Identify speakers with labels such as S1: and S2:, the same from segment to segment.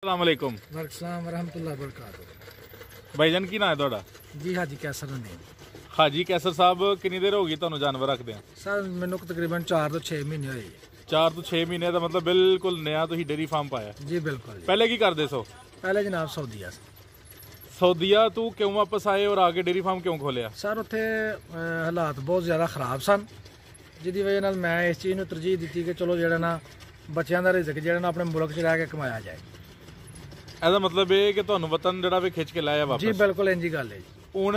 S1: अस्सलामुअलैकुम
S2: वरहमतुल्लाहि वबरकातुहू।
S1: भाईजान की ना है थोड़ा?
S2: जी हाजी कैसर ने।
S1: हाजी कैसर साहब कितनी देर होगी ਤੁਹਾਨੂੰ जानवर रखदे?
S2: सर मैनू तकरीबन 4 ਤੋਂ 6 ਮਹੀਨੇ ਹੋਏ।
S1: 4 ਤੋਂ 6 ਮਹੀਨੇ ਦਾ मतलब बिल्कुल नया ਤੁਸੀਂ ਡੇਰੀ ਫਾਰਮ ਪਾਇਆ?
S2: जी बिल्कुल जी।
S1: पहले की करदे सो?
S2: पहले जनाब सऊदीया।
S1: सऊदीया तू क्यों वापस आए और आगे डेरी फार्म क्यों खोलिया?
S2: सर उत्थे हालात बहुत ज़्यादा खराब सन, जिहदी वजह नाल मैं इस चीज़ नूं तरजीह दित्ती कि चलो जेहड़ा ना बच्चों का रिज़क जेहड़ा ना अपने मुल्क च रह के कमाया जाए।
S1: ਇਹਦਾ मतलब ਇਹ ਕਿ ਤੁਹਾਨੂੰ ਵਤਨ ਜਿਹੜਾ ਵੀ ਖਿੱਚ ਕੇ ਲਾਇਆ ਵਾਪਸ?
S2: जी बिल्कुल इंजी गल है जी।
S1: ਹੁਣ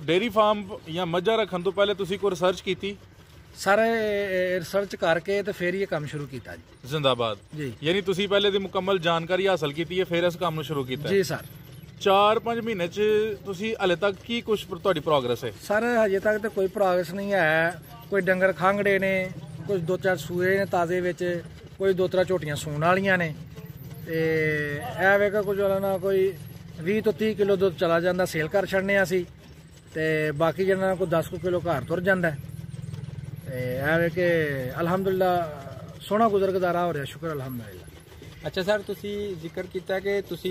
S1: ਡੇਰੀ ਫਾਰਮ ਜਾਂ ਮੱਝਾਂ ਰੱਖਣ ਤੋਂ ਪਹਿਲੇ ਤੁਸੀਂ ਕੋਈ ਰਿਸਰਚ ਕੀਤੀ?
S2: सर रिसर्च करके तो फिर ये काम शुरू किया जी।
S1: ਜ਼ਿੰਦਾਬਾਦ
S2: जी
S1: ਯਾਨੀ ਤੁਸੀਂ ਪਹਿਲੇ ਦੀ ਮੁਕੰਮਲ ਜਾਣਕਾਰੀ ਹਾਸਲ ਕੀਤੀ ਹੈ ਫਿਰ ਇਸ ਕੰਮ ਨੂੰ ਸ਼ੁਰੂ ਕੀਤਾ?
S2: जी सर।
S1: 4-5 ਮਹੀਨੇ ਚ ਤੁਸੀਂ ਹਲੇ ਤੱਕ ਕੀ ਕੁਝ ਤੁਹਾਡੀ ਪ੍ਰੋਗਰੈਸ ਹੈ?
S2: सर हजे तक तो कोई प्रोग्रेस नहीं है। कोई डंगर खांगड़े ने, कुछ 2-4 सूए ने ताजे विच, कोई 2-3 झोटियां सूण वालियां ने। ते ਇਹ ਵੇਖੋ ਕੁਝ ਵਾਲਾ ਨਾ ਕੋਈ 20 ਤੋਂ 30 ਕਿਲੋ ਦੁੱਧ ਚਲਾ ਜਾਂਦਾ, ਸੇਲ ਕਰ ਛੱਡਨੇ ਅਸੀਂ ਤੇ ਬਾਕੀ ਜਿਹੜਾ ਕੋਈ 10 ਕਿਲੋ ਘਰ ਤੁਰ ਜਾਂਦਾ। ਤੇ ਇਹ ਵੇ ਕਿ ਅਲਹਮਦੁਲਿਲਾ ਸੋਹਣਾ ਗੁਜ਼ਰਗਜ਼ਾਰਾ ਹੋ ਰਿਹਾ, ਸ਼ੁਕਰ ਅਲਹਮਦੁਲਿਲਾ।
S3: अच्छा सर, तुसी जिक्र किया कि तुसी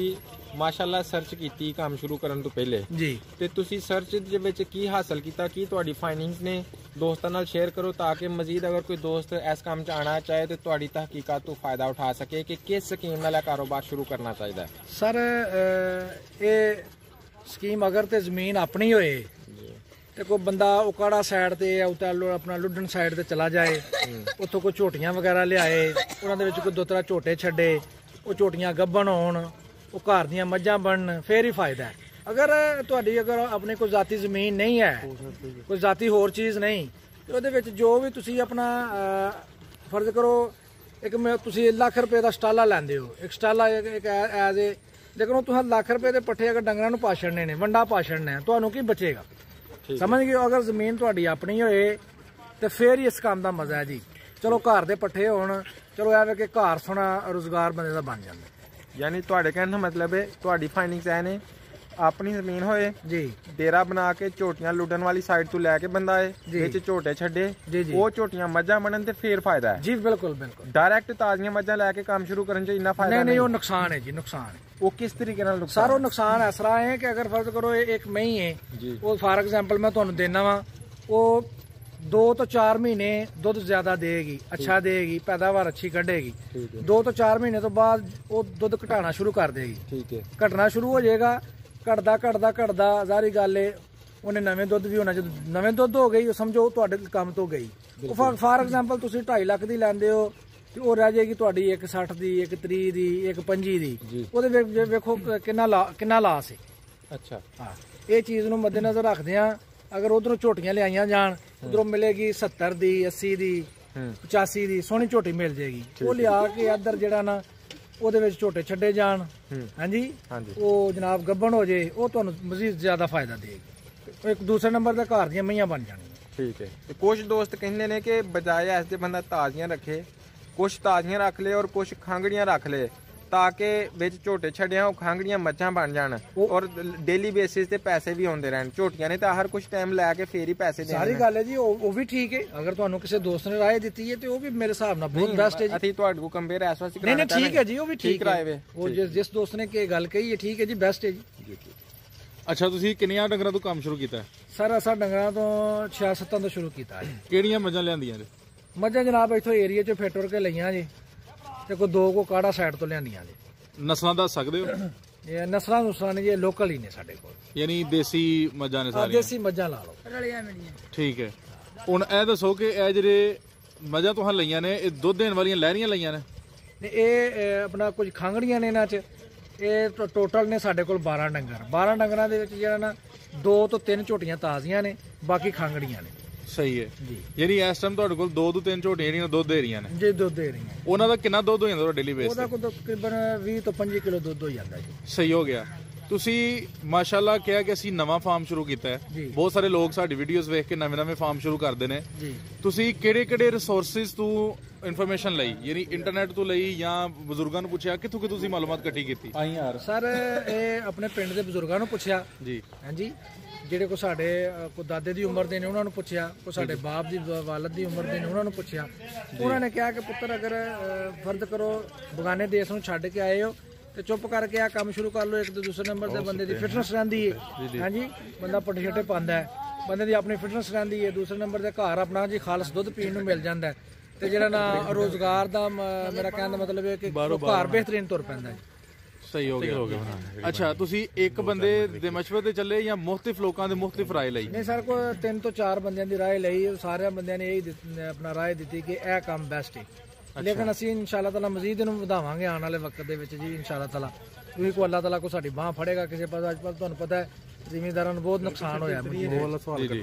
S3: माशाअल्लाह सर्च की काम शुरू करन तो पहले
S2: जी,
S3: ते तुसी सर्च दे विच की हासिल किया, की तुहाडी फाइंडिंग्स ने दोस्तां नाल शेयर करो ताकि मजीद अगर कोई दोस्त इस काम च आना चाहे तो तुहाडी तहकीकात तो फायदा उठा सके कि किस स्कीम नाल कारोबार शुरू करना चाहिए।
S2: सर ये स्कीम अगर तो जमीन अपनी होए ਤੇ ਕੋਈ ਬੰਦਾ ਉਕਾੜਾ ਸਾਈਡ ਤੇ ਆਪਣਾ ਲੁੱਡਣ ਸਾਈਡ ਤੇ ਚਲਾ ਜਾਏ, ਉੱਥੋਂ ਕੋਈ ਝੋਟੀਆਂ ਵਗੈਰਾ ਲਿਆਏ, ਉਹਨਾਂ ਦੇ ਵਿੱਚ ਕੋਈ 2-3 ਝੋਟੇ ਛੱਡੇ, ਉਹ ਝੋਟੀਆਂ ਗੱਭਣ ਹੋਣ, ਉਹ ਘਰ ਦੀਆਂ ਮੱਝਾਂ ਬਣਨ, ਫੇਰ ਹੀ ਫਾਇਦਾ ਹੈ। ਅਗਰ ਤੁਹਾਡੀ ਆਪਣੀ ਕੋਈ ਜ਼ਾਤੀ ਜ਼ਮੀਨ ਨਹੀਂ ਹੈ, ਕੋਈ ਜ਼ਾਤੀ ਹੋਰ ਚੀਜ਼ ਨਹੀਂ, ਤੇ ਉਹਦੇ ਵਿੱਚ ਜੋ ਵੀ ਤੁਸੀਂ ਆਪਣਾ ਫਰਜ਼ ਕਰੋ ਇੱਕ ਤੁਸੀਂ ਲੱਖ ਰੁਪਏ ਦਾ ਸਟਾਲਾ ਲੈਂਦੇ ਹੋ, ਇੱਕ ਸਟਾਲਾ ਇੱਕ ਐਜ਼ ਏ ਲੇਕਿਨ ਉਹ ਤੁਸੀਂ ਲੱਖ ਰੁਪਏ ਦੇ ਪੱਠੇ ਅਗਰ ਡੰਗਰਾਂ ਨੂੰ ਪਾ ਛੱਡਣੇ ਨੇ, ਵੰਡਾ ਪਾ ਛੱਡਣਾ ਹੈ, ਤੁਹਾਨੂੰ ਕੀ ਬਚੇਗਾ? समझ गए? अगर जमीन थोड़ी अपनी होए तो फिर ही इस काम का मजा है जी। चलो घर दे पट्ठे होण, चलो ऐ कि घर सोना रोजगार बंदे दा बन जांदा।
S3: यानी तुहाडे कहने का मतलब है तुहाडी फाइंडिंग्स ऐ ने अपनी जमीन होए
S2: जी,
S3: डेरा बना के झोटियां लुडन वाली साइड तो लैके बंदा है विच झोटे छड्डे, वो झोटियां मज्जां बनन ते फिर फायदा है।
S2: जी बिल्कुल बिल्कुल।
S3: डायरेक्ट ताजियां मज्जां लैके काम शुरू करन च इन्ना फायदा
S2: नहीं, वो नुकसान है जी, नुकसान है।
S3: वो किस तरीके नाल नुकसान?
S2: सारो नुकसान इस तरह है कि अगर फर्ज करो एक मई है, वो फॉर एग्जांपल मैं तुहानू देना वा, वो 2 ਤੋਂ 4 ਮਹੀਨੇ ਦੁੱਧ ਜ਼ਿਆਦਾ ਦੇਗੀ, ਅੱਛਾ ਦੇਗੀ, ਪੈਦਾਵਾਰ ਅੱਛੀ ਕੱਢੇਗੀ। 2 ਤੋਂ 4 ਮਹੀਨੇ ਤੋਂ ਬਾਅਦ ਉਹ ਦੁੱਧ ਘਟਾਣਾ ਸ਼ੁਰੂ ਕਰ ਦੇਗੀ। ਠੀਕ ਹੈ, ਘਟਣਾ ਸ਼ੁਰੂ ਹੋ ਜਾਏਗਾ, ਘਟਦਾ ਜ਼ਾਰੀ ਗੱਲ ਏ ਉਹਨੇ ਨਵੇਂ ਦੁੱਧ ਵੀ ਹੋਣਾ। ਜਦੋਂ ਨਵੇਂ ਦੁੱਧ ਹੋ ਗਈ, ਸਮਝੋ ਤੁਹਾਡੇ ਕੰਮ ਤੋਂ ਗਈ। ਉਹ ਫਾਰ ਐਗਜ਼ਾਮਪਲ ਤੁਸੀਂ 2.5 ਲੱਖ ਦੀ ਲੈਂਦੇ ਹੋ ਤੇ ਉਹ ਰਹਿ ਜਾਏਗੀ ਤੁਹਾਡੀ 160 ਦੀ, 130 ਦੀ, 125 ਦੀ। ਉਹਦੇ ਵਿੱਚ ਵੇਖੋ ਕਿੰਨਾ ਲਾਸ ਹੈ।
S3: ਅੱਛਾ,
S2: ਹਾਂ, ਇਹ ਚੀਜ਼ ਨੂੰ ਮੱਦੇਨਜ਼ਰ ਰੱਖਦੇ ਆ। ਅਗਰ ਉਧਰੋਂ ਝੋਟੀਆਂ ਲਿਆਈਆਂ ਜਾਣ, ਉਧਰੋਂ ਮਿਲੇਗੀ 70 ਦੀ, 80 ਦੀ, 85 ਦੀ ਸੋਹਣੀ ਝੋਟੀ ਮਿਲ ਜਾਏਗੀ। ਉਹ ਲਿਆ ਕੇ ਇੱਧਰ ਜਿਹੜਾ ਨਾ ਉਹਦੇ ਵਿੱਚ ਝੋਟੇ ਛੱਡੇ ਜਾਣ, ਹਾਂਜੀ, ਉਹ ਜਨਾਬ ਗੱਭਣ ਹੋ ਜੇ, ਉਹ ਤੁਹਾਨੂੰ ਮਜ਼ੀਦ ਜ਼ਿਆਦਾ ਫਾਇਦਾ ਦੇਗੀ। ਇੱਕ ਦੂਸਰੇ ਨੰਬਰ ਤੇ ਘਰ ਦੀਆਂ ਮਈਆਂ ਬਣ ਜਾਣਗੀਆਂ।
S3: ठीक है। तो कुछ दोस्त कहते हैं कि बजाय ऐसे बंदा ताजियां रखे, कुछ ताजियां रख ले और कुछ खांगड़ियां रख ले ताकि विच झोटे छड़ियां वो खांगड़ियां मज्जां बन जान और डेली बेसिस ते पैसे भी आउंदे रहन। झोटियां ने तो हर कुछ टाइम लैके फिर ही पैसे देने।
S2: सारी गल है जी, वो भी ठीक है। अगर तुहानू किसी दोस्त ने राय दी है तो वो भी मेरे हिसाब नाल बहुत बेस्ट है जी।
S3: अथी तुहाडे को कंपेयर ऐसा
S2: नहीं ठीक है जी, वो भी ठीक है। वो जिस दोस्त ने के गल कही है ठीक है जी, बेस्ट है जी।
S1: ਅੱਛਾ, ਤੁਸੀਂ ਕਿੰਨੀਆਂ ਡੰਗਰਾਂ ਤੋਂ ਕੰਮ ਸ਼ੁਰੂ ਕੀਤਾ?
S2: ਸਰ ਅਸਾਂ ਡੰਗਰਾਂ ਤੋਂ 6-7 ਤੋਂ ਸ਼ੁਰੂ ਕੀਤਾ ਹੈ।
S1: ਕਿਹੜੀਆਂ ਮੱਝਾਂ ਲਿਆਂਦੀਆਂ ਜੀ?
S2: ਮੱਝਾਂ ਜਨਾਬ ਇੱਥੋਂ ਏਰੀਆ 'ਚੋਂ ਫੇਟਰ ਕੇ ਲਈਆਂ ਜੀ, ਤੇ ਕੋਈ 2 ਕੋ ਕਾੜਾ ਸਾਈਡ ਤੋਂ ਲਿਆਂਦੀਆਂ ਜੀ।
S1: ਨਸਲਾਂ ਦੱਸ ਸਕਦੇ ਹੋ?
S2: ਇਹ ਨਸਲਾਂ ਨੇ ਜੀ ਲੋਕਲ ਹੀ ਨੇ ਸਾਡੇ ਕੋਲ,
S1: ਯਾਨੀ ਦੇਸੀ ਮੱਝਾਂ ਨੇ ਸਾਰੀਆਂ?
S2: ਦੇਸੀ ਮੱਝਾਂ ਲਾ ਲਓ, ਰਲੀਆਂ ਮਿਲੀਆਂ।
S1: ਠੀਕ ਹੈ। ਹੁਣ ਇਹ ਦੱਸੋ ਕਿ ਇਹ ਜਿਹੜੇ ਮੱਝਾਂ ਤੁਹਾਂ ਲਈਆਂ ਨੇ, ਇਹ ਦੁੱਧ ਦੇਣ ਵਾਲੀਆਂ ਲਹਿਰੀਆਂ ਲਈਆਂ ਨੇ?
S2: ਇਹ ਆਪਣਾ ਕੁਝ ਖਾਂਗੜੀਆਂ ਨੇ ਇਹਨਾਂ 'ਚ। ਇਹ ਟੋਟਲ ਨੇ ਸਾਡੇ ਕੋਲ 12 ਡੰਗਰ। 12 ਡੰਗਰਾਂ ਦੇ ਵਿੱਚ ਜਿਹੜਾ ਨਾ 2 ਤੋਂ 3 ਝੋਟੀਆਂ ਤਾਜ਼ੀਆਂ ਨੇ, ਬਾਕੀ ਖਾਂਗੜੀਆਂ ਨੇ।
S1: ਸਹੀ ਹੈ ਜੀ। ਯਾਨੀ ਇਸ ਟਾਈਮ ਤੁਹਾਡੇ ਕੋਲ 2 ਤੋਂ 3 ਝੋਟੀਆਂ ਜਿਹੜੀਆਂ ਦੁੱਧ ਦੇ ਰਹੀਆਂ ਨੇ?
S2: ਜੀ, ਦੁੱਧ ਦੇ ਰਹੀਆਂ।
S1: ਉਹਨਾਂ ਦਾ ਕਿੰਨਾ ਦੁੱਧ ਹੋ ਜਾਂਦਾ ਡੇਲੀ ਬੇਸ ਤੇ?
S2: ਉਹਦਾ ਕੋਈ ਤਕਰੀਬਨ 20 ਤੋਂ 25 ਕਿਲੋ ਦੁੱਧ ਹੋ ਜਾਂਦਾ ਜੀ।
S1: ਸਹੀ ਹੋ ਗਿਆ। ਤੁਸੀਂ ਮਾਸ਼ਾਅੱਲਾ ਕਿਹਾ ਕਿ ਅਸੀਂ ਨਵਾਂ ਫਾਰਮ ਸ਼ੁਰੂ ਕੀਤਾ ਹੈ। ਬਹੁਤ ਸਾਰੇ ਲੋਕ ਸਾਡੀ ਵੀਡੀਓਜ਼ ਵੇਖ ਕੇ ਨਵੇਂ ਫਾਰਮ ਸ਼ੁਰੂ ਕਰਦੇ ਨੇ। ਤੁਸੀਂ ਕਿਹੜੇ ਰਿਸੋਰਸਿਸ ਤੋਂ ਇਨਫੋਰਮੇਸ਼ਨ ਲਈ, ਯਾਨੀ ਇੰਟਰਨੈਟ ਤੋਂ ਲਈ ਜਾਂ ਬਜ਼ੁਰਗਾਂ ਨੂੰ ਪੁੱਛਿਆ? ਕਿੱਥੋਂ ਤੁਸੀਂ ਮਾਲੂਮਾਤ ਇਕੱਠੀ ਕੀਤੀ?
S2: ਸਰ ਇਹ ਆਪਣੇ ਪਿੰਡ ਦੇ ਬਜ਼ੁਰਗਾਂ ਨੂੰ ਪੁੱਛਿਆ ਜੀ, ਹਾਂਜੀ, ਜਿਹੜੇ ਕੋ ਸਾਡੇ ਕੋ ਦਾਦੇ ਦੀ ਉਮਰ ਦੇ ਨੇ ਉਹਨਾਂ ਨੂੰ ਪੁੱਛਿਆ, ਕੋ ਸਾਡੇ ਬਾਪ ਦੀ ਵਾਲਦ ਦੀ ਉਮਰ ਦੇ ਨੇ ਉਹਨਾਂ ਨੂੰ ਪੁੱਛਿਆ। ਉਹਨਾਂ ਨੇ ਕਿਹਾ ਕਿ ਪੁੱਤਰ ਅਗਰ ਫਰਜ਼ ਕਰੋ ਬਗਾਨੇ ਦੇਸ਼ ਨੂੰ ਛੱਡ ਕੇ ਆਏ ਹੋ ਤੇ ਚੁੱਪ ਕਰਕੇ ਆ ਕੰਮ ਸ਼ੁਰੂ ਕਰ ਲਓ। ਇੱਕ ਤੇ ਦੂਸਰੇ ਨੰਬਰ ਤੇ ਬੰਦੇ ਦੀ ਫਿਟਨੈਸ ਰਹਿੰਦੀ ਹੈ। ਹਾਂਜੀ, ਬੰਦਾ ਪੱਠੇ ਛੱਟੇ ਪਾਉਂਦਾ ਹੈ, ਬੰਦੇ ਦੀ ਆਪਣੀ ਫਿਟਨੈਸ ਰਹਿੰਦੀ ਹੈ। ਦੂਸਰੇ ਨੰਬਰ ਤੇ ਘਰ ਆਪਣਾ ਜੀ ਖਾਲਸ ਦੁੱਧ ਪੀਣ ਨੂੰ ਮਿਲ ਜਾਂਦਾ ਹੈ ਤੇ ਜਿਹੜਾ ਨਾ ਰੋਜ਼ਗਾਰ ਦਾ ਮੇਰਾ ਕਹਿਣ ਦਾ ਮਤਲਬ ਹੈ ਕਿ ਘਰ ਬਿਹਤਰੀਨ ਤੁਰ ਪੈਂਦਾ ਹੈ।
S1: ਸਹੀ ਹੋ ਗਿਆ। ਅੱਛਾ, ਤੁਸੀਂ ਇੱਕ ਬੰਦੇ ਦੇ ਮਸ਼ਵਰੇ ਤੇ ਚੱਲੇ ਜਾਂ ਮੁਖਤਲਿਫ ਲੋਕਾਂ ਦੇ ਮੁਖਤਲਿਫ ਰਾਏ ਲਈ?
S2: ਨਹੀਂ ਸਰ, ਕੋਈ 3 ਤੋਂ 4 ਬੰਦਿਆਂ ਦੀ ਰਾਏ ਲਈ। ਸਾਰਿਆਂ ਬੰਦਿਆਂ ਨੇ ਇਹੀ ਆਪਣਾ ਰਾਏ ਦਿੱਤੀ ਕਿ ਇਹ ਕੰਮ ਬੈਸਟ ਹੈ। ਲੇਕਿਨ ਅਸੀਂ ਇਨਸ਼ਾਅੱਲਾ ਤਾਲਾ ਮਜ਼ੀਦ ਇਹਨੂੰ ਵਧਾਵਾਂਗੇ ਆਉਣ ਵਾਲੇ ਵਕਤ ਦੇ ਵਿੱਚ ਜੀ ਇਨਸ਼ਾਅੱਲਾ ਤਾਲਾ। ਕਿਉਂਕਿ ਕੋ ਅੱਲਾਹ ਤਾਲਾ ਕੋ ਸਾਡੀ ਬਾਹ ਫੜੇਗਾ ਕਿਸੇ ਪਾਸੇ। ਅੱਜ ਕੱਲ੍ਹ ਤੁਹਾਨੂੰ ਪਤਾ ਹੈ ਜ਼ਿਮੀਂਦਾਰਾਂ ਨੂੰ ਬਹੁਤ ਨੁਕਸਾਨ ਹੋਇਆ।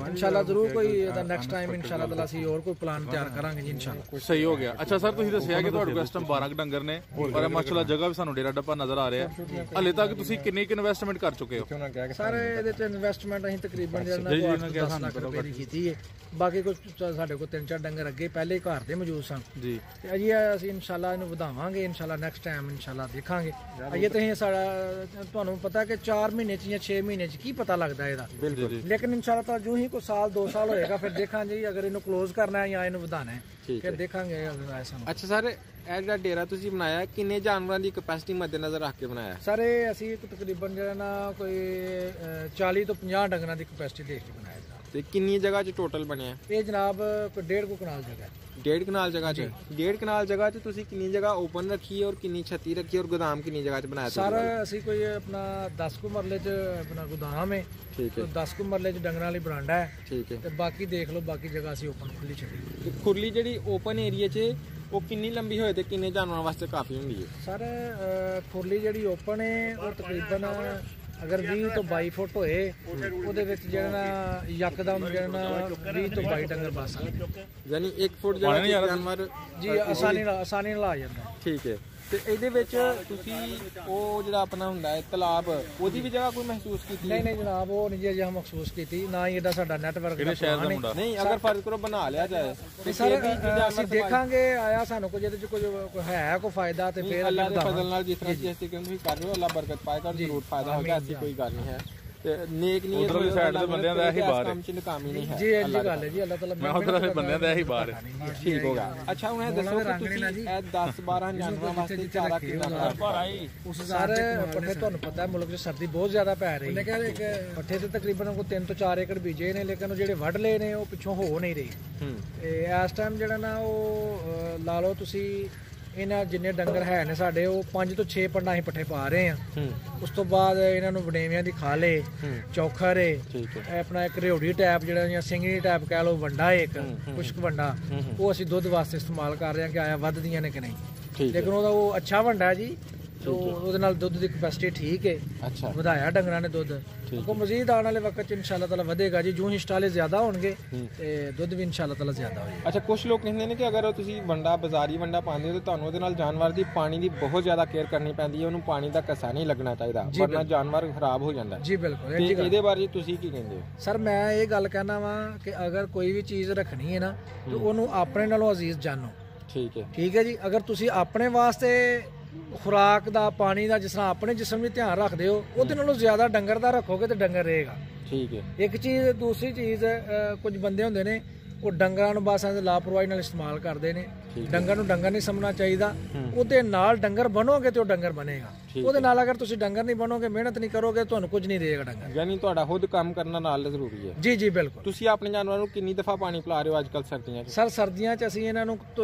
S2: ਇਨਸ਼ਾਅੱਲਾ ਜ਼ਰੂਰ ਕੋਈ ਇਹਦਾ ਨੈਕਸਟ ਟਾਈਮ ਇਨਸ਼ਾਅੱਲਾ ਤਾਲਾ ਅਸੀਂ ਹੋਰ ਕੋਈ ਪਲਾਨ ਤਿਆਰ ਕਰਾਂਗੇ ਜੀ ਇਨਸ਼ਾਅੱਲਾ।
S1: ਸਹੀ ਹੋ ਗਿਆ। ਅੱਛਾ ਸਰ, ਤੁਸੀਂ ਦੱਸਿਆ ਕਿ ਤੁਹਾਡੇ ਕੋਲ ਇਸ ਟਾਈਮ 12 ਡੰਗਰ ਨੇ ਔਰ ਮਾਸ਼ਾਅੱਲਾ ਜਗ੍ਹਾ ਵੀ ਸਾਨੂੰ ਡੇਰਾ ਡੱਬਾ ਨਜ਼ਰ ਆ ਰਿਹਾ ਹੈ। ਹਲੇ ਤੱਕ ਤੁਸੀਂ ਕਿੰਨੀ ਇਨਵੈਸਟਮੈਂਟ ਕਰ ਚੁੱਕੇ ਹੋ?
S2: ਸਰ ਇਹਦੇ ਤੇ ਇਨਵੈਸਟਮੈਂਟ ਅਸੀਂ ਤਕਰੀਬਨ ਜਿਹੜਾ 10 ਲੱਖ ਰੁਪਏ ਦੀ ਕੀਤੀ ਹੈ। ਬਾਕੀ ਕੁਝ ਸਾਡੇ ਕੋਲ 3-4 ਡੰਗਰ ਅੱਗੇ ਪਹਿਲੇ ਹੀ ਘਰ ਦੇ ਮੌਜੂਦ ਸਨ ਜੀ, ਤੇ ਅਜੇ ਅਸੀਂ ਇਨਸ਼ਾਅੱਲਾ ਇਹਨੂੰ ਵਧਾਵਾਂਗੇ। ਇਨਸ਼ਾਅੱਲਾ ਨੈਕਸਟ ਟਾਈਮ ਇਨਸ਼ਾਅੱਲਾ ਦੇਖਾਂਗੇ। ਅਜੇ ਤਾਂ ਇਹ ਸਾਡਾ ਤੁਹਾਨੂੰ ਪਤਾ ਕਿ 4 ਮਹੀਨੇ ਚ ਜਾਂ 6 ਮਹੀਨੇ ਚ ਕੀ ਪਤਾ ਲੱਗਦਾ ਇਹਦਾ। ਲੇਕਿਨ ਇਨਸ਼ਾਅੱਲਾ ਤਾਂ ਜੋ ਹੀ ਕੋਈ ਸਾਲ 2 ਸਾਲ ਹੋਏਗਾ ਫਿਰ ਦੇਖਾਂਗੇ ਜੀ ਅਗਰ ਇਹਨੂੰ ਕਲੋਜ਼ ਕਰਨਾ ਹੈ ਜਾਂ ਇਹਨੂੰ ਵਧਾਣਾ ਹੈ ਫਿਰ ਦੇਖਾਂਗੇ ਐਸਾ।
S3: ਅੱਛਾ ਸਰ, ਇਹ ਜਿਹੜਾ ਡੇਰਾ ਤੁਸੀਂ ਬਣਾਇਆ ਕਿੰਨੇ ਜਾਨਵਰਾਂ ਦੀ ਕਪੈਸਿਟੀ ਮੱਦੇਨਜ਼ਰ ਰੱਖ ਕੇ ਬਣਾਇਆ?
S2: ਸਰ ਇਹ ਅਸੀਂ ਤਕਰੀਬਨ ਜਿਹੜਾ ਨਾ ਕੋਈ 40 ਤੋਂ 50 ਡੰਗਰਾਂ ਦੀ ਕਪੈਸਿਟੀ ਦੇਖ ਕੇ ਬਣਾਇਆ।
S3: ਤੇ ਕਿੰਨੀ ਜਗ੍ਹਾ 'ਚ ਟੋਟਲ ਬਣਿਆ?
S2: ਇਹ ਜਨਾਬ ਕੋਈ 1.5 ਕਨਾਲ ਜਗ੍ਹਾ ਹੈ।
S3: 1.5 ਕਨਾਲ ਜਗ੍ਹਾ 'ਚ 1.5 ਕਨਾਲ ਜਗ੍ਹਾ 'ਚ ਤੁਸੀਂ ਕਿੰਨੀ ਜਗ੍ਹਾ ਓਪਨ ਰੱਖੀ ਔਰ ਕਿੰਨੀ ਛੱਤੀ ਰੱਖੀ ਔਰ ਗੋਦਾਮ ਕਿੰਨੀ ਜਗ੍ਹਾ 'ਚ ਬਣਾਇਆ?
S2: ਸਰ ਅਸੀਂ ਕੋਈ ਆਪਣਾ 10 ਕੁ ਮਰਲੇ 'ਚ ਆਪਣਾ ਗੋਦਾਮ ਹੈ।
S3: ਠੀਕ ਹੈ।
S2: 10 ਕੁ ਮਰਲੇ 'ਚ ਡੰਗਰਾਂ ਲਈ ਬਰਾਂਡਾ ਹੈ।
S3: ਠੀਕ ਹੈ।
S2: ਤੇ ਬਾਕੀ ਦੇਖ ਲਓ, ਬਾਕੀ ਜਗ੍ਹਾ ਅਸੀਂ ਓਪਨ ਖੁੱਲੀ ਛੱਡੀ।
S3: ਤੇ ਖੁਰਲੀ ਜਿਹੜੀ ਓਪਨ ਏਰੀਆ 'ਚ ਉਹ ਕਿੰਨੀ ਲੰਬੀ ਹੋਏ ਤੇ ਕਿੰਨੇ ਜਾਨਵਰਾਂ ਵਾਸਤੇ ਕਾਫੀ ਹੁੰਦੀ ਹੈ?
S2: ਸਰ ਖੁਰਲੀ ਜਿਹੜੀ ਓਪਨ ਹੈ ਉਹ ਤਕਰੀਬਨ ਅਗਰ 20 ਤੋਂ 22 ਫੁੱਟ ਹੋਏ ਉਹਦੇ ਵਿੱਚ ਜਿਹੜਾ ਨਾ ਯਕਦਮ ਜਿਹੜਾ ਨਾ 20 ਤੋਂ 22 ਡੰਗਰ ਬਸ
S3: ਯਾਨੀ 1 ਫੁੱਟ ਜਿਹੜਾ ਜਾਨਵਰ
S2: ਜੀ ਆਸਾਨੀ ਨਾਲ ਆ ਜਾਂਦਾ।
S3: ਠੀਕ ਹੈ। ਤੇ ਇਹਦੇ ਵਿੱਚ ਤੁਸੀਂ ਉਹ ਜਿਹੜਾ ਆਪਣਾ ਹੁੰਦਾ ਹੈ ਤਲਾਬ ਉਹਦੀ ਵੀ ਜਗ੍ਹਾ ਕੋਈ ਮਹਿਸੂਸ ਕੀਤੀ?
S2: ਨਹੀਂ ਜਨਾਬ, ਉਹ ਨਹੀਂ ਜੀ ਅਜੇ ਮਹਿਸੂਸ ਕੀਤੀ ਨਾ ਹੀ ਇਹਦਾ ਸਾਡਾ ਨੈਟਵਰਕ
S3: ਨਹੀਂ। ਅਗਰ ਫਰਜ਼ ਕਰੋ ਬਣਾ ਲਿਆ ਜਾਏ
S2: ਤੇ ਸਰ ਅਸੀਂ ਦੇਖਾਂਗੇ ਆਇਆ ਸਾਨੂੰ ਕੋਈ ਇਹਦੇ ਚ ਕੋਈ ਹੈ ਕੋਈ ਫਾਇਦਾ ਤੇ ਫਿਰ
S3: ਅੱਲਾਹ ਦੇ ਫਜ਼ਲ ਨਾਲ ਜਿਸ ਤਰ੍ਹਾਂ ਜਿਸ ਤਰੀਕੇ ਨਾਲ ਤੁਸੀਂ ਕਰ ਰਹੇ ਹੋ ਅੱਲਾਹ ਬਰਕਤ ਪਾਏਗਾ, ਜ਼ਰੂਰ ਫਾਇਦਾ ਹੋਗਾ। ਐਸੀ ਕੋਈ ਗੱਲ ਨਹੀਂ ਹੈ। ਤੇ ਨੇਕ ਨੀਅਤ
S1: ਉਧਰਲੀ ਸਾਈਡ ਦੇ ਬੰਦਿਆਂ ਦਾ ਇਹੀ ਬਾਰ ਹੈ।
S3: ਕੰਮ ਚ ਨਕਾਮੀ ਨਹੀਂ ਹੈ
S2: ਜੀ। ਇਹ ਗੱਲ ਹੈ ਜੀ, ਅੱਲਾਹ ਤਾਲਾ
S1: ਮੈਂ ਉਧਰਲੇ ਬੰਦਿਆਂ ਦਾ ਇਹੀ ਬਾਰ ਹੈ।
S3: ਠੀਕ ਹੋਗਾ। ਅੱਛਾ ਹੁਣ ਇਹ ਦੱਸੋ ਕਿ ਤੁਸੀਂ ਇਹ 10-12 ਜਾਨਵਰਾਂ ਵਾਸਤੇ ਚਾਰਾ ਕਿੰਨਾ
S2: ਉਸ ਸਾਰੇ ਪੱਠੇ ਤੁਹਾਨੂੰ ਪਤਾ ਹੈ ਮੁਲਕ 'ਚ ਸਰਦੀ ਬਹੁਤ ਜ਼ਿਆਦਾ ਪੈ ਰਹੀ ਹੈ। ਪੱਠੇ ਤੇ ਤਕਰੀਬਨ ਕੋਈ 3 ਤੋਂ 4 ਏਕੜ ਬੀਜੇ ਨੇ ਲੇਕਿਨ ਉਹ ਜਿਹੜੇ ਵੱਢ ਲਏ ਨੇ ਉਹ ਪਿੱਛੋਂ ਹੋ ਨਹੀਂ ਰਹੇ। ਤੇ ਇਸ ਟਾਈਮ ਜਿਹੜਾ ਨਾ ਉਹ ਲਾ ਲਓ ਤੁਸੀਂ ਇਹਨਾਂ ਜਿੰਨੇ ਡੰਗਰ ਹੈ ਨੇ ਸਾਡੇ ਉਹ 5 ਤੋਂ 6 ਪੰਡਾ ਅਸੀਂ ਪੱਠੇ ਪਾ ਰਹੇ ਹਾਂ। ਉਸ ਤੋਂ ਬਾਅਦ ਇਹਨਾਂ ਨੂੰ ਵਡੇਵਿਆਂ ਦੀ ਖਾਲੇ ਚੌਖਰ ਆਪਣਾ ਇੱਕ ਰਿਓੜੀ ਟੈਪ ਜਿਹੜਾ ਜਾਂ ਸਿੰਗਣੀ ਟੈਪ ਕਹਿ ਲਓ ਵੰਡਾ ਇੱਕ ਖੁਸ਼ਕ ਵੰਡਾ ਉਹ ਅਸੀਂ ਦੁੱਧ ਵਾਸਤੇ ਇਸਤੇਮਾਲ ਕਰ ਰਹੇ ਹਾਂ ਕਿ ਆਇਆ ਵੱਧਦੀਆਂ ਨੇ ਕਿ ਨਹੀਂ। ਲੇਕਿਨ ਉਹਦਾ ਉਹ ਅੱਛਾ ਵੰਡਾ ਜੀ, तो ਉਹਦੇ ਨਾਲ ਦੁੱਧ ਦੀ ਕਪੈਸਿਟੀ ਠੀਕ ਹੈ। ਅੱਛਾ, ਵਧਾਇਆ ਡੰਗਰਾਂ ਨੇ ਦੁੱਧ। ਕੋ ਮਜ਼ੀਦ ਆਉਣ ਵਾਲੇ ਵਕਤ ਚ ਇਨਸ਼ਾਅੱਲਾ ਤਾਲਾ ਵਧੇਗਾ ਜੀ, ਜੋ ਹੀ ਸਟਾਲੇ ਜ਼ਿਆਦਾ ਹੋਣਗੇ ਤੇ ਦੁੱਧ ਵੀ ਇਨਸ਼ਾਅੱਲਾ ਤਾਲਾ ਜ਼ਿਆਦਾ ਹੋਏਗਾ।
S3: ਅੱਛਾ, ਕੁਝ ਲੋਕ ਕਹਿੰਦੇ ਨੇ ਕਿ ਅਗਰ ਤੁਸੀਂ ਵੰਡਾ ਬਾਜ਼ਾਰੀ ਵੰਡਾ ਪਾਉਂਦੇ ਹੋ ਤਾਂ ਤੁਹਾਨੂੰ ਉਹਦੇ ਨਾਲ ਜਾਨਵਰ ਦੀ ਪਾਣੀ ਦੀ ਬਹੁਤ ਜ਼ਿਆਦਾ ਕੇਅਰ ਕਰਨੀ ਪੈਂਦੀ ਹੈ, ਉਹਨੂੰ ਪਾਣੀ ਦਾ ਕਸਾ ਨਹੀਂ ਲੱਗਣਾ ਚਾਹੀਦਾ ਵਰਨਾ ਜਾਨਵਰ ਖਰਾਬ ਹੋ ਜਾਂਦਾ।
S2: ਜੀ ਬਿਲਕੁਲ।
S3: ਇਹਦੇ ਬਾਰੇ ਤੁਸੀਂ ਕੀ ਕਹਿੰਦੇ ਹੋ?
S2: ਸਰ ਮੈਂ ਇਹ ਗੱਲ ਕਹਿਣਾ ਵਾ ਕਿ ਅਗਰ ਕੋਈ ਵੀ ਚੀਜ਼ ਰੱਖਣੀ ਹੈ ਨਾ ਤਾਂ ਉਹਨੂੰ ਆਪਣੇ ਨਾਲੋਂ ਅਜ਼ੀਜ਼ ਜਾਨੋ। ਠੀਕ ਹੈ, ਠੀਕ ਹੈ ਜੀ। ਅਗਰ ਤੁਸੀਂ ਆਪਣੇ ਵਾਸਤੇ ਖੁਰਾਕ ਦਾ ਪਾਣੀ ਦਾ ਜਿਸ ਤਰ੍ਹਾਂ ਆਪਣੇ ਜਿਸਮ ਵਿੱਚ ਧਿਆਨ ਰੱਖਦੇ ਹੋ ਉਹਦੇ ਨਾਲੋਂ ਜ਼ਿਆਦਾ ਡੰਗਰ ਦਾ ਰੱਖੋਗੇ ਤੇ ਡੰਗਰ ਰਹੇਗਾ। ਠੀਕ ਹੈ। ਇੱਕ ਚੀਜ਼। ਦੂਸਰੀ ਚੀਜ਼ ਕੁਝ ਬੰਦੇ ਹੁੰਦੇ ਨੇ ਉਹ ਡੰਗਰਾਂ ਨੂੰ ਬਸ ਲਾਪਰਵਾਹੀ ਨਾਲ ਇਸਤੇਮਾਲ ਕਰਦੇ ਨੇ। ਡੰਗਰ ਨੂੰ ਡੰਗਰ ਨਹੀਂ ਸਮਝਣਾ ਚਾਹੀਦਾ, ਉਹਦੇ ਨਾਲ ਡੰਗਰ ਬਣੋਗੇ ਤੇ ਉਹ ਡੰਗਰ ਬਣੇਗਾ। ਉਹਦੇ ਨਾਲ ਅਗਰ ਤੁਸੀਂ ਡੰਗਰ ਨਹੀਂ ਬਣੋਗੇ, ਮਿਹਨਤ ਨਹੀਂ ਕਰੋਗੇ, ਤੁਹਾਨੂੰ ਕੁਝ ਨਹੀਂ ਦੇਗਾ ਡੰਗਰ।
S3: ਯਾਨੀ ਤੁਹਾਡਾ ਖੁਦ ਕੰਮ ਕਰਨਾ ਨਾਲ ਜ਼ਰੂਰੀ ਹੈ।
S2: ਜੀ ਜੀ ਬਿਲਕੁਲ।
S3: ਤੁਸੀਂ ਆਪਣੇ ਜਾਨਵਰਾਂ ਨੂੰ ਕਿੰਨੀ ਦਫਾ ਪਾਣੀ ਪਿਲਾ ਰਹੇ ਹੋ ਅੱਜਕੱਲ ਸਰਦੀਆਂ 'ਚ?
S2: ਸਰ ਸਰਦੀਆਂ 'ਚ ਅਸੀਂ ਇਹਨਾਂ ਨੂੰ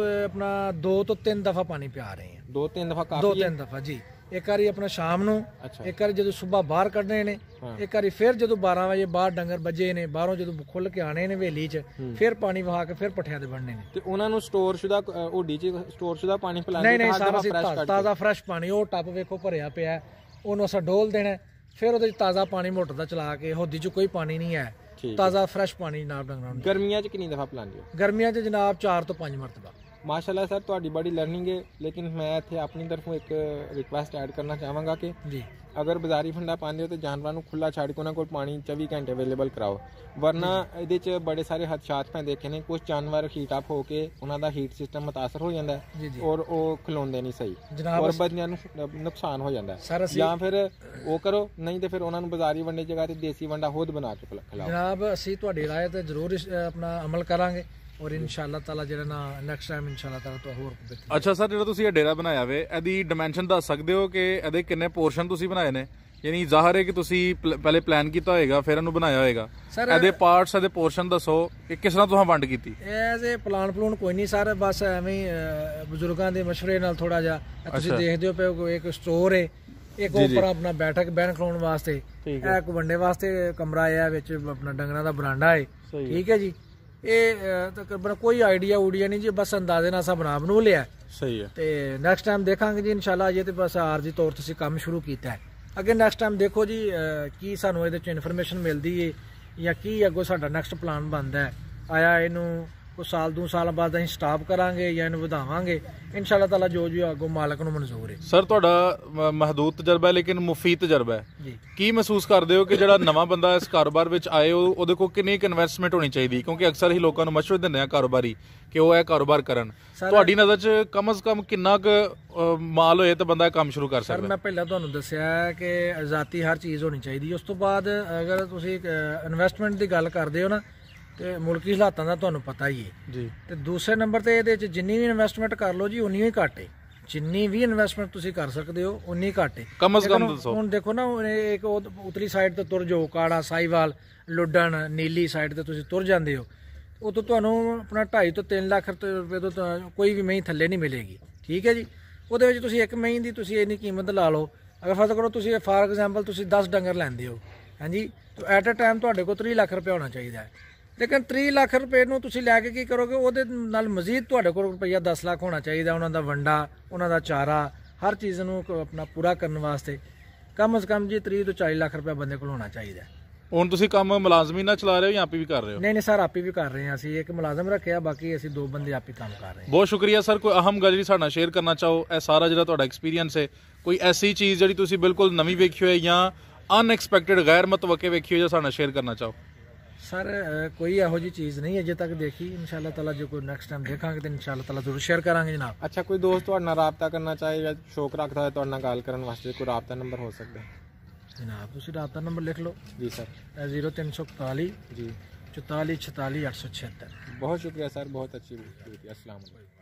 S2: ਆਪਣਾ 2 ਤੋਂ 3 ਦਫਾ ਪਾਣੀ ਪਿਆ ਰਹੇ ਹਾਂ।
S3: 2-3 ਦਫਾ ਕਾਫੀ ਹੈ?
S2: 2-3 ਦਫਾ ਜੀ। ਇੱਕ ਵਾਰੀ ਆਪਣਾ ਸ਼ਾਮ ਨੂੰ, ਇੱਕ ਵਾਰੀ ਜਦੋਂ ਸਵੇਰ ਬਾਹਰ ਕੱਢਣੇ ਨੇ, ਇੱਕ ਵਾਰੀ ਫਿਰ ਜਦੋਂ 12 ਵਜੇ ਬਾਹਰ ਡੰਗਰ ਵੱਜੇ ਨੇ, ਬਾਹਰੋਂ ਜਦੋਂ ਖੁੱਲ ਕੇ ਆਣੇ ਨੇ ਹਵੇਲੀ 'ਚ, ਫਿਰ ਪਾਣੀ ਵਹਾ ਕੇ ਫਿਰ ਪੱਠਿਆਂ ਤੇ ਬੰਨਣੇ ਨੇ।
S3: ਤੇ ਉਹਨਾਂ ਨੂੰ ਸਟੋਰਸ਼ੁਦਾ ਹੋਡੀ 'ਚ ਸਟੋਰਸ਼ੁਦਾ ਪਾਣੀ ਪਿਲਾਉਂਦੇ?
S2: ਨਹੀਂ ਸਾਰਾ ਤਾਜ਼ਾ ਫਰੈਸ਼ ਪਾਣੀ। ਉਹ ਟੱਬ ਵੇਖੋ ਭਰਿਆ ਪਿਆ, ਉਹਨੂੰ ਅਸਾਂ ਡੋਲ ਦੇਣਾ, ਫਿਰ ਉਹਦੇ 'ਚ ਤਾਜ਼ਾ ਪਾਣੀ ਮੋਟਰ ਦਾ ਚਲਾ ਕੇ, ਹੋਦੀ 'ਚ ਕੋਈ ਪਾਣੀ ਨਹੀਂ ਹੈ, ਤਾਜ਼ਾ ਫਰੈਸ਼ ਪਾਣੀ ਜਨਾਬ ਡੰਗਰਾਂ ਨੂੰ।
S3: ਗਰਮੀਆਂ 'ਚ ਕਿੰਨੀ ਦਫਾ ਪਿਲਾਉਂਦੇ ਹੋ?
S2: ਗਰਮੀਆਂ 'ਚ ਜਨਾਬ 4 ਤੋਂ 5 ਮਰਤਬਾ।
S3: ਮਾਸ਼ਾਅੱਲਾ ਸਰ, ਤੁਹਾਡੀ ਬੜੀ ਲਰਨਿੰਗ ਹੈ, ਲੇਕਿਨ ਮੈਂ ਇੱਥੇ ਆਪਣੀ ਤਰਫੋਂ ਇੱਕ ਰਿਕੁਐਸਟ ਐਡ ਕਰਨਾ ਚਾਹਾਂਗਾ ਕਿ ਜੀ ਅਗਰ ਬਾਜ਼ਾਰੀ ਫੰਡਾ ਪਾਉਂਦੇ ਹੋ ਤਾਂ ਜਾਨਵਰਾਂ ਨੂੰ ਖੁੱਲਾ ਛੱਡ ਕੇ ਉਹਨਾਂ ਕੋਲ ਪਾਣੀ 24 ਘੰਟੇ ਅਵੇਲੇਬਲ ਕਰਾਓ, ਵਰਨਾ ਇਹਦੇ 'ਚ ਬੜੇ ਸਾਰੇ ਹਾਦਸਾਤ ਮੈਂ ਦੇਖੇ ਨੇ। ਕੁਝ ਜਾਨਵਰ ਹੀਟ ਅਪ ਹੋ ਕੇ ਉਹਨਾਂ ਦਾ ਹੀਟ ਸਿਸਟਮ ਮੁਤਾਸਰ ਹੋ ਜਾਂਦਾ ਹੈ ਔਰ ਉਹ ਖਲੋਂਦੇ ਨਹੀਂ ਸਹੀ ਔਰ ਬੰਦਿਆਂ ਨੂੰ ਨੁਕਸਾਨ ਹੋ ਜਾਂਦਾ ਹੈ। ਜਾਂ ਫਿਰ ਉਹ ਕਰੋ, ਨਹੀਂ ਤੇ ਫਿਰ ਉਹਨਾਂ ਨੂੰ ਬਾਜ਼ਾਰੀ ਵੰਡੇ ਜਗ੍ਹਾ ਤੇ ਦੇਸੀ ਵੰਡਾ ਖੁਦ ਬਣਾ ਕੇ ਖਿਲਾਓ।
S2: ਜਨਾਬ ਅਸੀਂ ਤੁਹਾਡੀ ਰਾਏ ਤੇ ਜ਼ਰੂਰ ਆਪਣਾ ਅਮਲ ਕਰਾਂਗੇ। ਔਰ ਇਨਸ਼ਾਅੱਲਾ ਤਾਲਾ ਜਿਹੜਾ ਨਾ ਨੈਕਸਟ ਟਾਈਮ ਇਨਸ਼ਾਅੱਲਾ ਤਾਲਾ ਤੋਂ ਹੋਰ ਬਿਹਤਰ।
S1: ਅੱਛਾ ਸਰ, ਜਿਹੜਾ ਤੁਸੀਂ ਇਹ ਡੇਰਾ ਬਣਾਇਆ ਵੇ ਇਹਦੀ ਡਾਈਮੈਂਸ਼ਨ ਦੱਸ ਸਕਦੇ ਹੋ ਕਿ ਇਹਦੇ ਕਿੰਨੇ ਪੋਰਸ਼ਨ ਤੁਸੀਂ ਬਣਾਏ ਨੇ? ਯਾਨੀ ਜ਼ਾਹਰ ਹੈ ਕਿ ਤੁਸੀਂ ਪਹਿਲੇ ਪਲਾਨ ਕੀਤਾ ਹੋਏਗਾ ਫਿਰ ਇਹਨੂੰ ਬਣਾਇਆ ਹੋਏਗਾ। ਇਹਦੇ ਪਾਰਟਸ, ਇਹਦੇ ਪੋਰਸ਼ਨ ਦੱਸੋ ਕਿ ਕਿਸ ਤਰ੍ਹਾਂ ਤੁਸੀਂ ਵੰਡ ਕੀਤੀ?
S2: ਐਜ਼ ਇਹ ਪਲਾਨ ਪਲੂਨ ਕੋਈ ਨਹੀਂ ਸਰ, ਬਸ ਐਵੇਂ ਹੀ ਬਜ਼ੁਰਗਾਂ ਦੇ ਮਸ਼ਵਰੇ ਨਾਲ ਥੋੜਾ ਜਿਹਾ ਤੁਸੀਂ ਦੇਖਦੇ ਹੋ ਪਏ ਇੱਕ ਸਟੋਰ ਹੈ, ਇੱਕ ਉੱਪਰ ਆਪਣਾ ਬੈਠਕ ਬਹਿਣ ਖਲੋਣ ਵਾਸਤੇ, ਇੱਕ ਵੰਡੇ ਵਾਸਤੇ ਕਮਰਾ ਹੈ, ਵਿੱਚ ਆਪਣਾ ਡੰਗਰਾਂ ਦਾ ਬਰਾਂਡਾ ਹੈ। ਠੀਕ ਹੈ ਜੀ, ਇਹ ਤਕਰੀਬਨ ਕੋਈ ਆਈਡੀਆ ਊਡੀਆ ਨਹੀਂ ਜੀ, ਬਸ ਅੰਦਾਜ਼ੇ ਨਾਲ ਸਭ ਬਣਾ ਬਣੂ ਲਿਆ।
S1: ਸਹੀ ਹੈ।
S2: ਤੇ ਨੈਕਸਟ ਟਾਈਮ ਦੇਖਾਂਗੇ ਜੀ ਇਨਸ਼ਾਅੱਲਾ। ਅਜੇ ਤੇ ਬਸ ਆਰਜੀ ਤੌਰ ਤੇ ਅਸੀਂ ਕੰਮ ਸ਼ੁਰੂ ਕੀਤਾ ਹੈ। ਅੱਗੇ ਨੈਕਸਟ ਟਾਈਮ ਦੇਖੋ ਜੀ ਕੀ ਸਾਨੂੰ ਇਹਦੇ ਚ ਇਨਫੋਰਮੇਸ਼ਨ ਮਿਲਦੀ ਹੈ ਜਾਂ ਕੀ ਅੱਗੋਂ ਸਾਡਾ ਨੈਕਸਟ ਪਲਾਨ ਬਣਦਾ ਹੈ। ਆਇਆ ਇਹਨੂੰ ਕੋਈ ਸਾਲ 2 ਸਾਲ ਬਾਅਦ ਅਸੀਂ ਸਟਾਪ ਕਰਾਂਗੇ ਜਾਂ ਇਹਨੂੰ ਵਧਾਵਾਂਗੇ ਇਨਸ਼ਾਅੱਲਾ ਤਾਲਾ, ਜੋ ਅੱਗੋਂ ਮਾਲਕ ਨੂੰ ਮਨਜ਼ੂਰ ਹੈ।
S1: ਸਰ ਤੁਹਾਡਾ ਮਹਦੂਦ ਤਜਰਬਾ ਹੈ ਲੇਕਿਨ ਮੁਫੀਦ ਤਜਰਬਾ ਹੈ
S2: ਜੀ।
S1: ਕੀ ਮਹਿਸੂਸ ਕਰਦੇ ਹੋ ਕਿ ਜਿਹੜਾ ਨਵਾਂ ਬੰਦਾ ਇਸ ਕਾਰੋਬਾਰ ਵਿੱਚ ਆਏ ਉਹਦੇ ਕੋਲ ਕਿੰਨੀ ਇਨਵੈਸਟਮੈਂਟ ਹੋਣੀ ਚਾਹੀਦੀ? ਕਿਉਂਕਿ ਅਕਸਰ ਹੀ ਲੋਕਾਂ ਨੂੰ ਮਸ਼ਵਰੇ ਦਿੰਦੇ ਆ ਕਾਰੋਬਾਰੀ ਕਿ ਉਹ ਇਹ ਕਾਰੋਬਾਰ ਕਰਨ। ਤੁਹਾਡੀ ਨਜ਼ਰ 'ਚ ਕਮ ਸੇ ਕਮ ਕਿੰਨਾ ਕੁ ਮਾਲ ਹੋਏ ਤਾਂ ਬੰਦਾ ਕੰਮ ਸ਼ੁਰੂ ਕਰ ਸਕਦਾ?
S2: ਸਰ ਮੈਂ ਪਹਿਲਾਂ ਤੁਹਾਨੂੰ ਦੱਸਿਆ ਕਿ ਜ਼ਾਤੀ ਹਰ ਚੀਜ਼ ਹੋਣੀ ਚਾਹੀਦੀ। ਉਸ ਤੋਂ ਬਾਅਦ ਅਗਰ ਤੁਸੀਂ ਇਨਵੈਸਟਮੈਂਟ ਦੀ ਗੱਲ ਕਰਦੇ ਹੋ ਨਾ ਤੇ ਮੁਲਕੀ ਹਾਲਾਤਾਂ ਦਾ ਤੁਹਾਨੂੰ ਪਤਾ ਹੀ ਹੈ
S1: ਜੀ।
S2: ਤੇ ਦੂਸਰੇ ਨੰਬਰ ਤੇ ਇਹਦੇ 'ਚ ਜਿੰਨੀ ਵੀ ਇਨਵੈਸਟਮੈਂਟ ਕਰ ਲਓ ਜੀ ਉਨੀ ਹੀ ਘੱਟ ਹੈ। ਜਿੰਨੀ ਵੀ ਇਨਵੈਸਟਮੈਂਟ ਤੁਸੀਂ ਕਰ ਸਕਦੇ ਹੋ ਉਨੀ ਘੱਟ ਹੈ।
S1: ਕਮ ਸੇ ਕਮ ਦੱਸੋ।
S2: ਹੁਣ ਦੇਖੋ ਨਾ, ਇੱਕ ਉਤਲੀ ਸਾਈਡ ਤੇ ਤੁਰ ਜਾਓ, ਕਾੜਾ, ਸਾਈਵਾਲ, ਲੁੱਡਣ, ਨੀਲੀ ਸਾਈਡ ਤੇ ਤੁਸੀਂ ਤੁਰ ਜਾਂਦੇ ਹੋ, ਉਹ ਤੋਂ ਤੁਹਾਨੂੰ ਆਪਣਾ 2.5 ਤੋਂ 3 ਲੱਖ ਰੁਪਏ ਤੋਂ ਕੋਈ ਵੀ ਮਹੀਂ ਥੱਲੇ ਨਹੀਂ ਮਿਲੇਗੀ। ਠੀਕ ਹੈ ਜੀ। ਉਹਦੇ ਵਿੱਚ ਤੁਸੀਂ ਇੱਕ ਮਹੀਂ ਦੀ ਤੁਸੀਂ ਇੰਨੀ ਕੀਮਤ ਲਾ ਲਓ। ਅਗਰ ਫਰਜ਼ ਕਰੋ ਤੁਸੀਂ ਫਾਰ ਐਗਜ਼ਾਮਪਲ ਤੁਸੀਂ 10 ਡੰਗਰ ਲੈਂਦੇ ਹੋ, ਹਾਂਜੀ, ਤਾਂ ਐਟ ਅ ਟਾਈਮ ਤੁਹਾਡੇ ਕੋਲ 30 ਲੱਖ ਰੁਪਏ ਹੋਣਾ ਚਾਹੀਦਾ ਹੈ। ਲੇਕਿਨ 30 ਲੱਖ ਰੁਪਏ ਨੂੰ ਤੁਸੀਂ ਲੈ ਕੇ ਕੀ ਕਰੋਗੇ? ਉਹਦੇ ਨਾਲ ਮਜ਼ੀਦ ਤੁਹਾਡੇ ਕੋਲ ਰੁਪਈਆ 10 ਲੱਖ ਹੋਣਾ ਚਾਹੀਦਾ। ਉਹਨਾਂ ਦਾ ਵੰਡਾ, ਉਹਨਾਂ ਦਾ ਚਾਰਾ, ਹਰ ਚੀਜ਼ ਨੂੰ ਆਪਣਾ ਪੂਰਾ ਕਰਨ ਵਾਸਤੇ ਕਮ ਸੇ ਕਮ ਜੀ 30 ਤੋਂ 40 ਲੱਖ ਰੁਪਏ ਬੰਦੇ ਕੋਲ ਹੋਣਾ ਚਾਹੀਦਾ।
S1: ਹੁਣ ਤੁਸੀਂ ਕੰਮ ਮੁਲਾਜ਼ਮੀ ਨਾਲ ਚਲਾ ਰਹੇ ਹੋ ਜਾਂ ਆਪੇ ਵੀ ਕਰ ਰਹੇ ਹੋ?
S2: ਨਹੀਂ ਸਰ, ਆਪੇ ਵੀ ਕਰ ਰਹੇ ਹਾਂ। ਅਸੀਂ ਇੱਕ ਮੁਲਾਜ਼ਮ ਰੱਖਿਆ, ਬਾਕੀ ਅਸੀਂ 2 ਬੰਦੇ ਆਪੇ ਕੰਮ ਕਰ ਰਹੇ ਹਾਂ।
S1: ਬਹੁਤ ਸ਼ੁਕਰੀਆ ਸਰ। ਕੋਈ ਅਹਿਮ ਗੱਲ ਜਿਹੜੀ ਸਾਡੇ ਨਾਲ ਸ਼ੇਅਰ ਕਰਨਾ ਚਾਹੋ? ਇਹ ਸਾਰਾ ਜਿਹੜਾ ਤੁਹਾਡਾ ਐਕਸਪੀਰੀਅੰਸ ਹੈ, ਕੋਈ ਐਸੀ ਚੀਜ਼ ਜਿਹੜੀ ਤੁਸੀਂ ਬਿਲਕੁਲ ਨਵੀਂ ਵੇਖੀ ਹੋਏ ਜਾਂ ਅਨਐਕਸਪੈਕਟਡ ਗੈਰ ਮੁਤਵੱਕੇ ਵੇਖੀ ਹੋਏ ਜਾਂ ਸਾਡੇ ਨਾਲ ਸ਼ੇਅਰ ਕਰਨਾ ਚਾਹੋ?
S2: ਸਰ ਕੋਈ ਇਹੋ ਜਿਹੀ ਚੀਜ਼ ਨਹੀਂ ਅਜੇ ਤੱਕ ਦੇਖੀ। ਇਨਸ਼ਾਅੱਲਾ ਤਾਲਾ ਜੇ ਕੋਈ ਨੈਕਸਟ ਟਾਈਮ ਦੇਖਾਂਗੇ ਤਾਂ ਇਨਸ਼ਾਅੱਲਾ ਤਾਲਾ ਜ਼ਰੂਰ ਸ਼ੇਅਰ ਕਰਾਂਗੇ ਜਨਾਬ।
S3: ਅੱਛਾ, ਕੋਈ ਦੋਸਤ ਤੁਹਾਡੇ ਨਾਲ ਰਾਬਤਾ ਕਰਨਾ ਚਾਹੇ ਜਾਂ ਸ਼ੌਕ ਰੱਖਦਾ ਹੈ ਤੁਹਾਡੇ ਨਾਲ ਗੱਲ ਕਰਨ ਵਾਸਤੇ, ਕੋਈ ਰਾਬਤਾ ਨੰਬਰ ਹੋ ਸਕਦਾ
S2: ਜਨਾਬ? ਤੁਸੀਂ ਰਾਬਤਾ ਨੰਬਰ ਲਿਖ ਲਓ
S3: ਜੀ ਸਰ।
S2: 0341
S3: ਜੀ
S2: 44 46 876।
S3: बहुत शुक्रिया सर, बहुत अच्छी वीडियो थी। अस्सलाम वालेकुम।